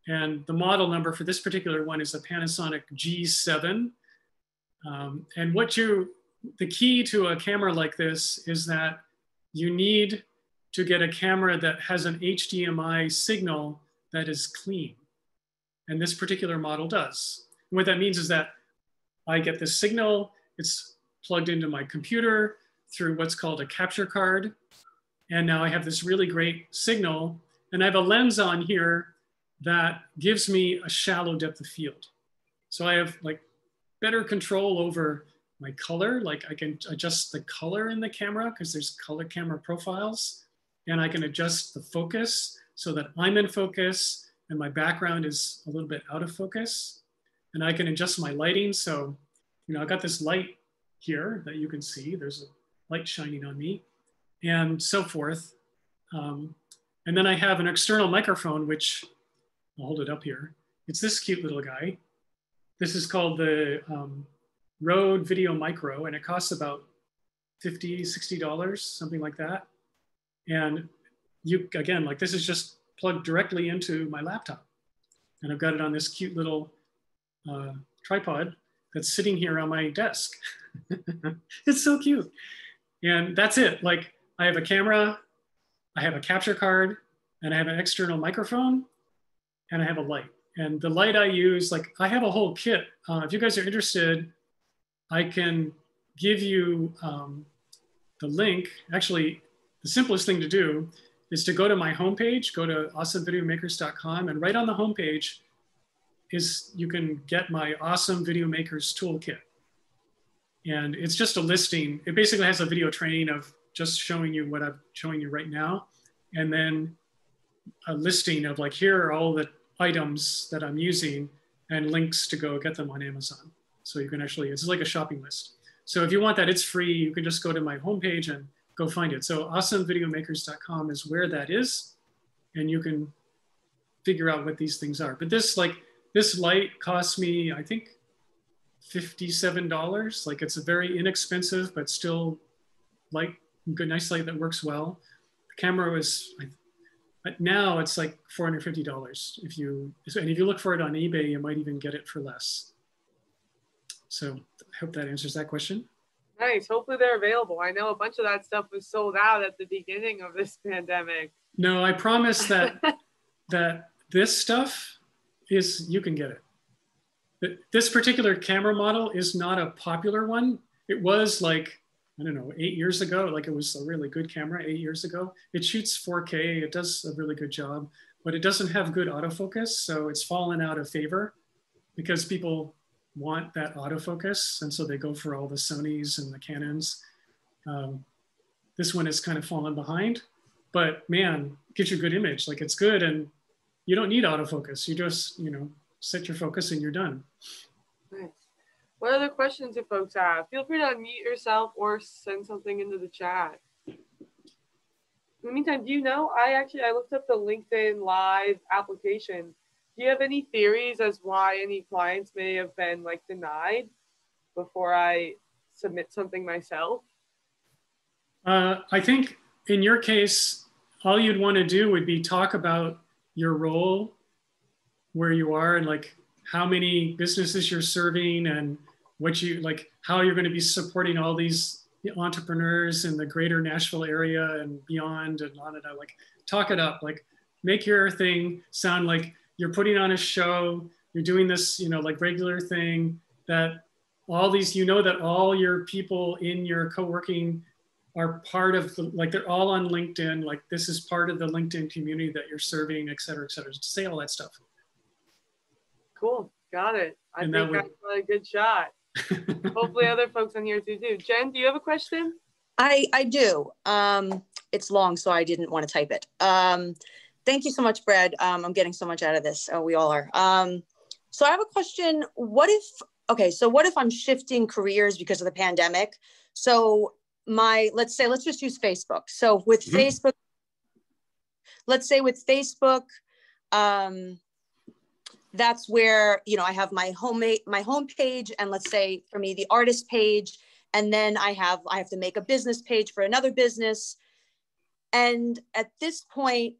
And the model number for this particular one is a Panasonic G7. And the key to a camera like this is that you need to get a camera that has an HDMI signal that is clean. And this particular model does. And what that means is that I get this signal, it's plugged into my computer through what's called a capture card. And now I have this really great signal, and I have a lens on here that gives me a shallow depth of field. So I have like better control over my color. Like I can adjust the color in the camera because there's color camera profiles, and I can adjust the focus so that I'm in focus and my background is a little bit out of focus. And I can adjust my lighting. So, you know, I got this light here that you can see. There's a light shining on me and so forth. And then I have an external microphone, which I'll hold it up here. It's this cute little guy. This is called the Rode Video Micro, and it costs about $50, $60, something like that. And you, again, like this is just plugged directly into my laptop. And I've got it on this cute little tripod that's sitting here on my desk. It's so cute. And that's it. Like I have a camera, I have a capture card, and I have an external microphone, and I have a light. And the light I use, like I have a whole kit. If you guys are interested, I can give you the link. Actually, the simplest thing to do is to go to my homepage, go to awesomevideomakers.com, and right on the homepage is you can get my Awesome Video Makers Toolkit. And it's just a listing. It basically has a video training of just showing you what I'm showing you right now. And then a listing of like, here are all the items that I'm using and links to go get them on Amazon. So you can actually, it's like a shopping list. So if you want that, it's free. You can just go to my homepage and go find it. So awesomevideomakers.com is where that is. And you can figure out what these things are. But this light cost me, I think, $57. Like it's a very inexpensive, but still light, good, nice light that works well. The camera was, now it's like $450. If you look for it on eBay, you might even get it for less. So I hope that answers that question. Nice. Hopefully they're available. I know a bunch of that stuff was sold out at the beginning of this pandemic. No, I promise that that this stuff is, you can get it. This particular camera model is not a popular one. It was like, I don't know, 8 years ago, like it was a really good camera 8 years ago. It shoots 4K, it does a really good job, but it doesn't have good autofocus. So it's fallen out of favor because people want that autofocus. And so they go for all the Sonys and the Canons. This one has kind of fallen behind, but man, it gives you a good image. Like it's good and you don't need autofocus. You just, you know, set your focus and you're done. Nice. What other questions do folks have? Feel free to unmute yourself or send something into the chat. In the meantime, do you know, I looked up the LinkedIn Live application. Do you have any theories as why any clients may have been like denied before I submit something myself? I think in your case, all you'd want to do would be talk about your role, where you are, and like how many businesses you're serving and what you like, how you're going to be supporting all these entrepreneurs in the greater Nashville area and beyond and on and on. Like, talk it up, like make your thing sound like you're putting on a show, you're doing this, like regular thing, that all these, that all your people in your co-working are part of, like they're all on LinkedIn, like this is part of the LinkedIn community that you're serving, et cetera, et cetera. Just say all that stuff. Cool, got it. I think that's a good shot. Hopefully other folks on here do too. Jen, do you have a question? I do. It's long, so I didn't want to type it. Thank you so much, Brad. I'm getting so much out of this. Oh, we all are. So I have a question. What if I'm shifting careers because of the pandemic? So let's just use Facebook. So with Facebook, let's say with Facebook, that's where, I have my home page, and let's say for me, the artist page, and then I have to make a business page for another business. And at this point,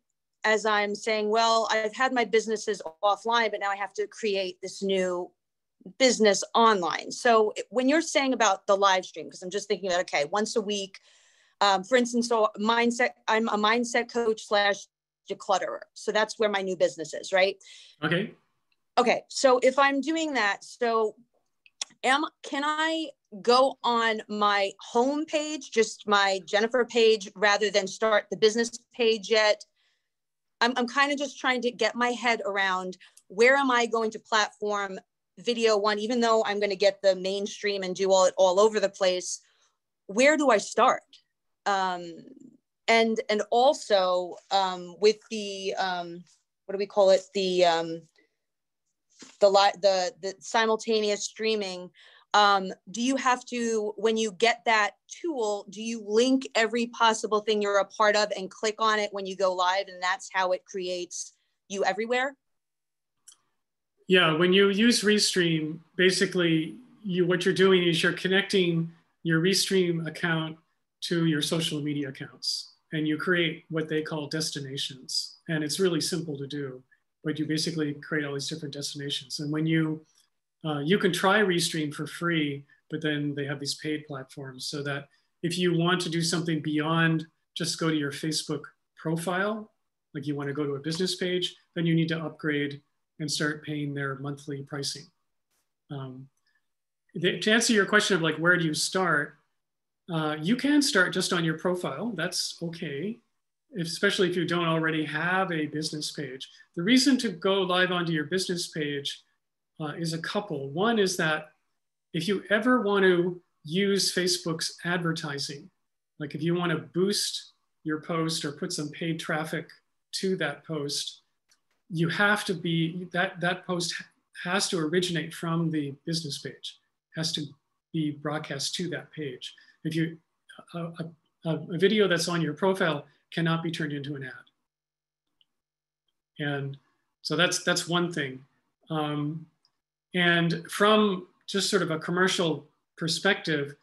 as I'm saying, well, I've had my businesses offline, but now I have to create this new business online. So when you're saying about the live stream, because I'm just thinking about, okay, once a week, for instance, so I'm a mindset coach / declutterer. So that's where my new business is, right? Okay. So if I'm doing that, so can I go on my home page, just my Jennifer page, rather than start the business page yet? I'm kind of just trying to get my head around, where am I going to platform video one, even though I'm going to get the mainstream and do it all over the place. Where do I start? And also with the what do we call it? The simultaneous streaming. Do you have to, when you get that tool, do you link every possible thing you're a part of and click on it when you go live, and that's how it creates you everywhere? Yeah, when you use Restream, basically what you're doing is you're connecting your Restream account to your social media accounts, and you create what they call destinations. And it's really simple to do, but you basically create all these different destinations. And when you can try Restream for free, but then they have these paid platforms, so that if you want to do something beyond just go to your Facebook profile, like you want to go to a business page, then you need to upgrade and start paying their monthly pricing. To answer your question of like, where do you start? You can start just on your profile. That's okay, especially if you don't already have a business page. The reason to go live onto your business page is a couple. One is that if you ever want to use Facebook's advertising, like if you want to boost your post or put some paid traffic to that post, you have to be, that post has to originate from the business page, has to be broadcast to that page. If you, a video that's on your profile cannot be turned into an ad. And so that's one thing. And from just sort of a commercial perspective,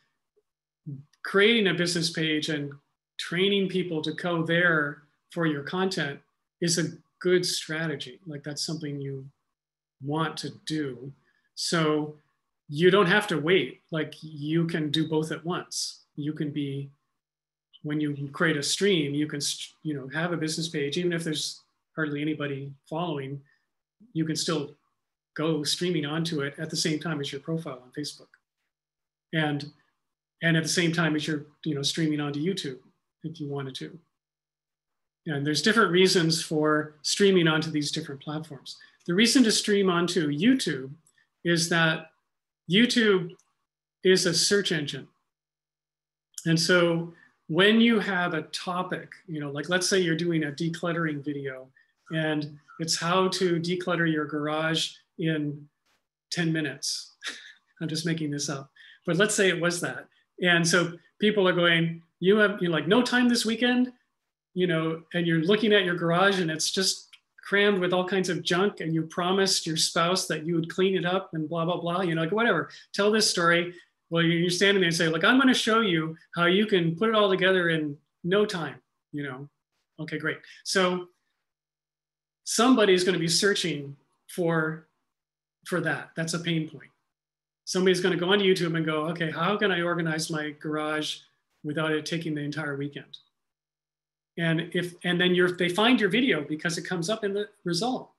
creating a business page and training people to go there for your content is a good strategy. Like that's something you want to do. So you don't have to wait. Like you can do both at once. You can be, when you create a stream, you can, have a business page, even if there's hardly anybody following, you can still go streaming onto it at the same time as your profile on Facebook. And at the same time as you're, streaming onto YouTube if you wanted to. And there's different reasons for streaming onto these different platforms. The reason to stream onto YouTube is that YouTube is a search engine. And so when you have a topic, like let's say you're doing a decluttering video and it's how to declutter your garage in 10 minutes. I'm just making this up, but let's say it was that. And so people are going, you're like no time this weekend, and you're looking at your garage and it's just crammed with all kinds of junk, and you promised your spouse that you would clean it up and blah, blah, blah, like whatever, tell this story. Well, you're standing there and say, like, I'm going to show you how you can put it all together in no time, Okay, great. So somebody's going to be searching for that. That's a pain point. Somebody's going to go onto YouTube and go, okay, how can I organize my garage without it taking the entire weekend. And then they find your video because it comes up in the result,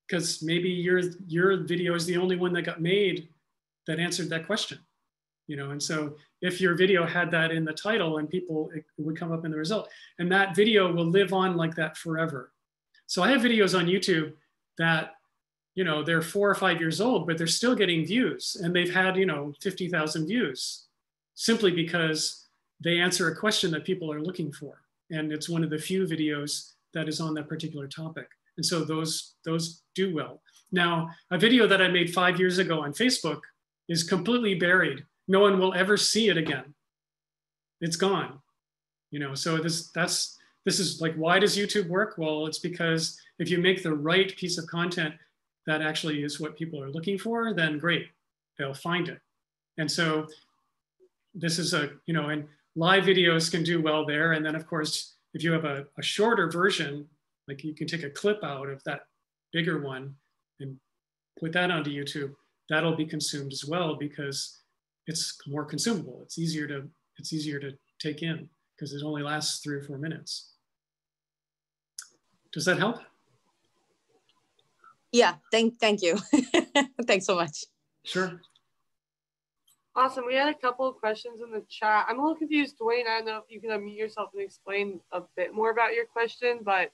because maybe your video is the only one that got made that answered that question, you know. And so if your video had that in the title and it would come up in the result, and that video will live on like that forever. So I have videos on YouTube that, you know, they're 4 or 5 years old, but they're still getting views, and they've had, you know, 50,000 views simply because they answer a question that people are looking for. And it's one of the few videos that is on that particular topic. And so those do well. Now, a video that I made 5 years ago on Facebook is completely buried. No one will ever see it again. It's gone. You know, so this is like, why does YouTube work? Well, it's because if you make the right piece of content that actually is what people are looking for, then great, they'll find it. And so this is you know, and live videos can do well there. And then of course, if you have a shorter version, like you can take a clip out of that bigger one and put that onto YouTube, that'll be consumed as well because it's more consumable. It's easier to take in because it only lasts 3 or 4 minutes. Does that help? Yeah, thank you. Thanks so much. Sure. Awesome. We had a couple of questions in the chat. I'm a little confused, Dwayne. I don't know if you can unmute yourself and explain a bit more about your question, but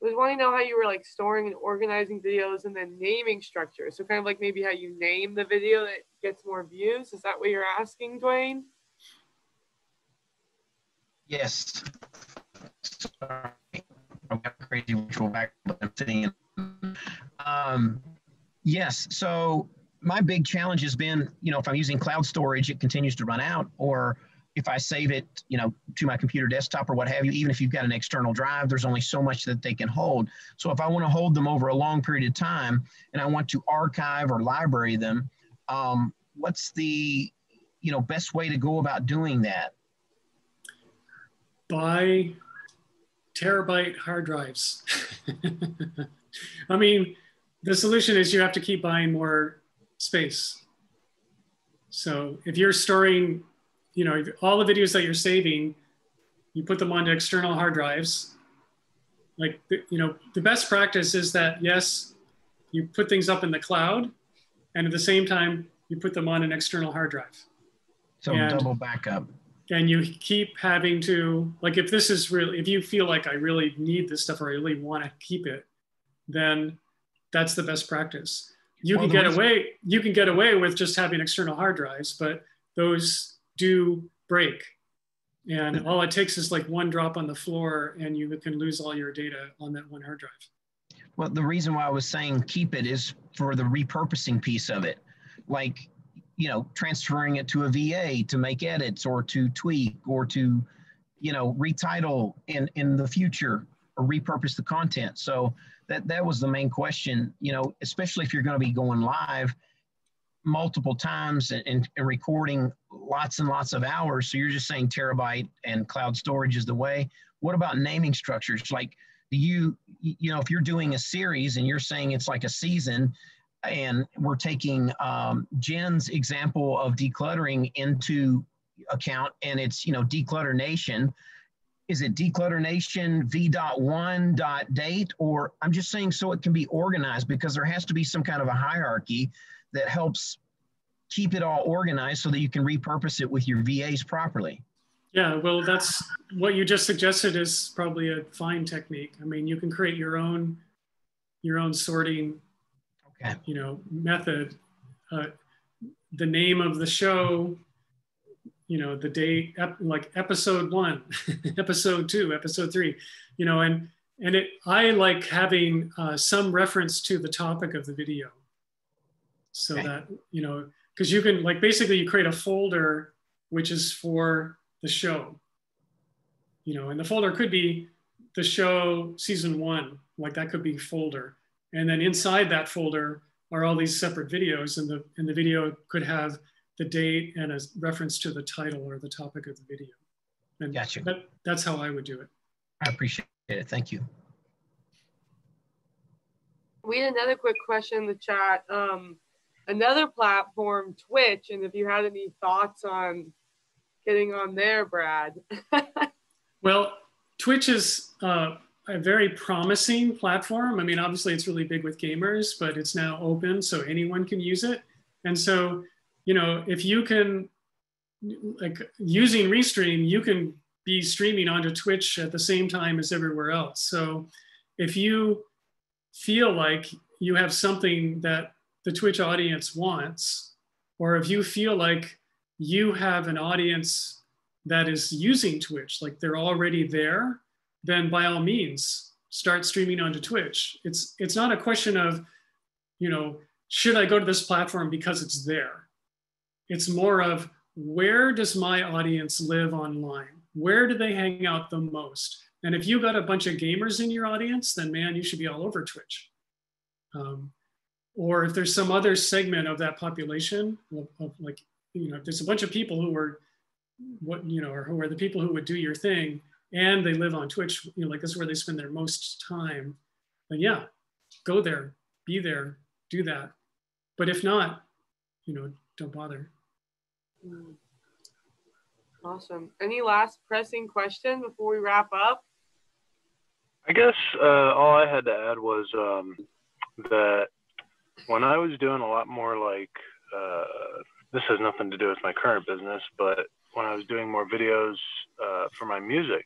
I was wanting to know how you were like storing and organizing videos and then naming structure. So kind of like maybe how you name the video that gets more views. Is that what you're asking, Dwayne? Yes. Sorry. I've got a crazy virtual background I'm sitting in. Yes. So my big challenge has been, you know, if I'm using cloud storage, it continues to run out, or if I save it, you know, to my computer desktop or what have you, even if you've got an external drive, there's only so much that they can hold. So if I want to hold them over a long period of time and I want to archive or library them, what's the, you know, best way to go about doing that? Buy terabyte hard drives. I mean, the solution is you have to keep buying more space. So if you're storing, you know, all the videos that you're saving, you put them onto external hard drives. Like, you know, the best practice is that, yes, you put things up in the cloud, and at the same time, you put them on an external hard drive. So double backup. And you keep having to, like, if this is really, if you feel like I really need this stuff or I really want to keep it, then that's the best practice. You can get away with just having external hard drives, but those do break. And all it takes is like one drop on the floor and you can lose all your data on that one hard drive. Well, the reason why I was saying keep it is for the repurposing piece of it. Like, you know, transferring it to a VA to make edits or to tweak or to, you know, retitle in the future or repurpose the content. So that was the main question, you know, especially if you're going to be going live multiple times and recording lots and lots of hours. So you're just saying terabyte and cloud storage is the way. What about naming structures? Like, you know, if you're doing a series and you're saying it's like a season, and we're taking Jen's example of decluttering into account, and it's, you know, Declutter Nation. Is it Declutter Nation v.1.date? Or I'm just saying so it can be organized, because there has to be some kind of a hierarchy that helps keep it all organized so that you can repurpose it with your VAs properly. Yeah, well, that's what you just suggested is probably a fine technique. I mean, you can create your own sorting, you know, method. The name of the show, you know, the date, like episode 1, episode 2, episode 3, you know, and I like having some reference to the topic of the video, so that, you know, because you can, like, basically you create a folder which is for the show, you know, and the folder could be the show season 1, like that could be folder. And then inside that folder are all these separate videos, and the video could have the date and a reference to the title or the topic of the video. And gotcha. That's how I would do it. I appreciate it. Thank you. We had another quick question in the chat. Another platform, Twitch, and if you had any thoughts on getting on there, Brad? Well, Twitch is a very promising platform. I mean, obviously it's really big with gamers, but it's now open so anyone can use it. And so, you know, if you can, like using Restream, you can be streaming onto Twitch at the same time as everywhere else. So if you feel like you have something that the Twitch audience wants, or if you feel like you have an audience that is using Twitch, like they're already there, then by all means, start streaming onto Twitch. It's not a question of, you know, should I go to this platform because it's there? It's more of, where does my audience live online? Where do they hang out the most? And if you got a bunch of gamers in your audience, then man, you should be all over Twitch. Or if there's some other segment of that population, of like, you know, if there's a bunch of people who are, or who are the people who would do your thing, and they live on Twitch, you know, like this is where they spend their most time, then yeah, go there, be there, do that. But if not, you know, don't bother. Awesome. Any last pressing question before we wrap up? I guess all I had to add was that when I was doing a lot more like, this has nothing to do with my current business, but when I was doing more videos for my music,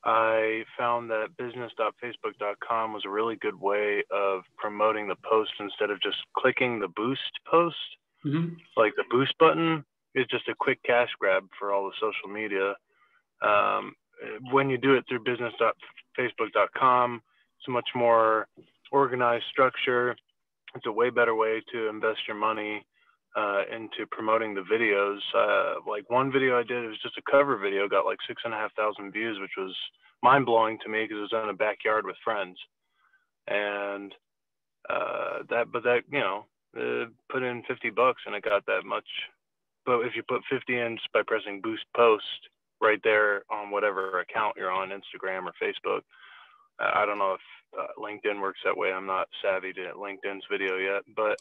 I found that business.facebook.com was a really good way of promoting the post instead of just clicking the boost post. Mm-hmm. Like the boost button is just a quick cash grab for all the social media. When you do it through business.facebook.com, it's a much more organized structure. It's a way better way to invest your money into promoting the videos. Like one video I did, it was just a cover video, got like 6,500 views, which was mind blowing to me because it was in a backyard with friends. And you know, put in $50 and it got that much. But if you put 50 in just by pressing boost post right there on whatever account you're on, Instagram or Facebook, I don't know if LinkedIn works that way. I'm not savvy to LinkedIn's video yet, but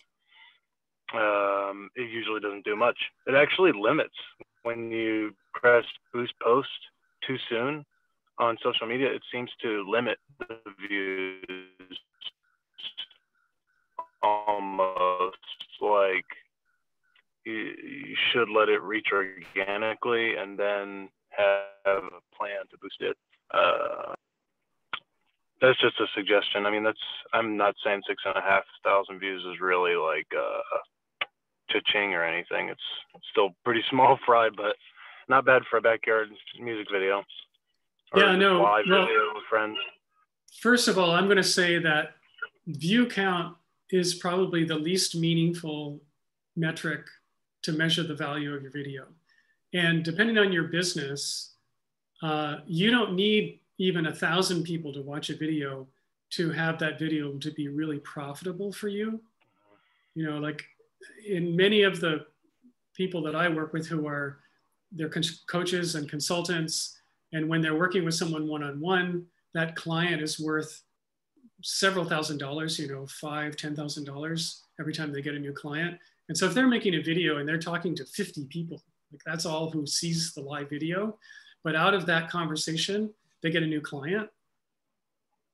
it usually doesn't do much. It actually limits when you press boost post too soon on social media. It seems to limit the views almost. Like you should let it reach organically and then have a plan to boost it. That's just a suggestion. I mean, I'm not saying 6,500 views is really like cha-ching or anything. It's still pretty small fry, but not bad for a backyard music video. Yeah, no. Live video with friends. First of all, I'm going to say that view count is probably the least meaningful metric to measure the value of your video. And depending on your business, you don't need even 1,000 people to watch a video to have that video to be really profitable for you. You know, like in many of the people that I work with who are, they're coaches and consultants, and when they're working with someone one-on-one, that client is worth several $1,000s, you know, $5,000, $10,000 every time they get a new client. And so if they're making a video and they're talking to 50 people, like that's all who sees the live video, but out of that conversation, they get a new client,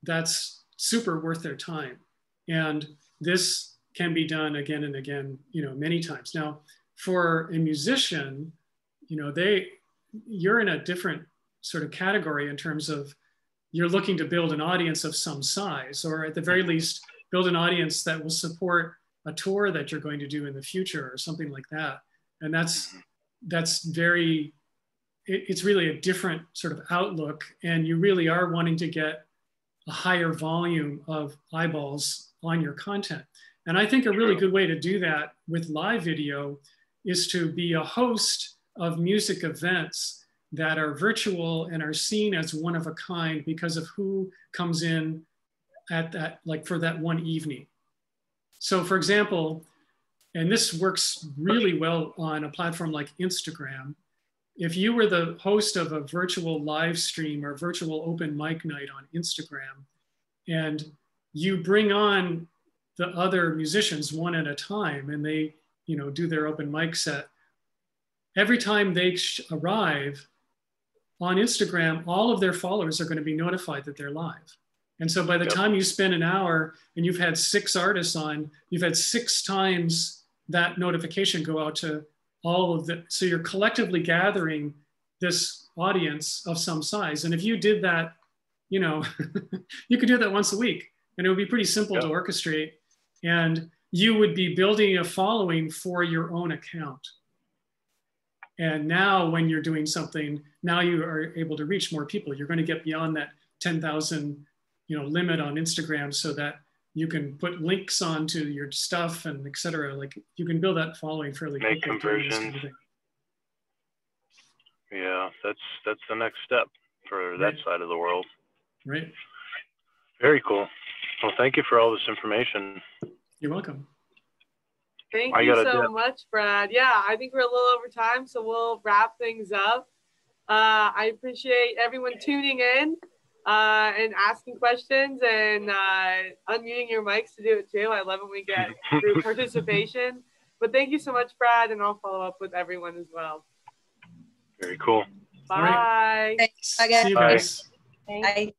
that's super worth their time. And this can be done again and again, you know, many times. Now, for a musician, you know, you're in a different sort of category in terms of you're looking to build an audience of some size, or at the very least, build an audience that will support a tour that you're going to do in the future or something like that. And it's really a different sort of outlook, and you really are wanting to get a higher volume of eyeballs on your content. And I think a really good way to do that with live video is to be a host of music events that are virtual and are seen as one of a kind because of who comes in at that, like for that one evening. So for example, and this works really well on a platform like Instagram, if you were the host of a virtual live stream or virtual open mic night on Instagram, and you bring on the other musicians one at a time and they, you know, do their open mic set, every time they arrive on Instagram, all of their followers are going to be notified that they're live. And so by the time you spend an hour and you've had 6 artists on, you've had 6 times that notification go out to all of the, so you're collectively gathering this audience of some size. And if you did that, you know, you could do that once a week and it would be pretty simple to orchestrate, and you would be building a following for your own account. And now when you're doing something, now you are able to reach more people. You're going to get beyond that 10,000, you know, limit on Instagram, so that you can put links onto your stuff and et cetera. Like you can build that following fairly quickly. Make conversions. Yeah, that's the next step for that side of the world. Right. Very cool. Well, thank you for all this information. You're welcome. Thank you so much, Brad. Yeah, I think we're a little over time, so we'll wrap things up. I appreciate everyone tuning in and asking questions and unmuting your mics to do it too. I love when we get group participation. But thank you so much, Brad, and I'll follow up with everyone as well. Very cool. Bye. All right. Thanks again. See you guys. Bye.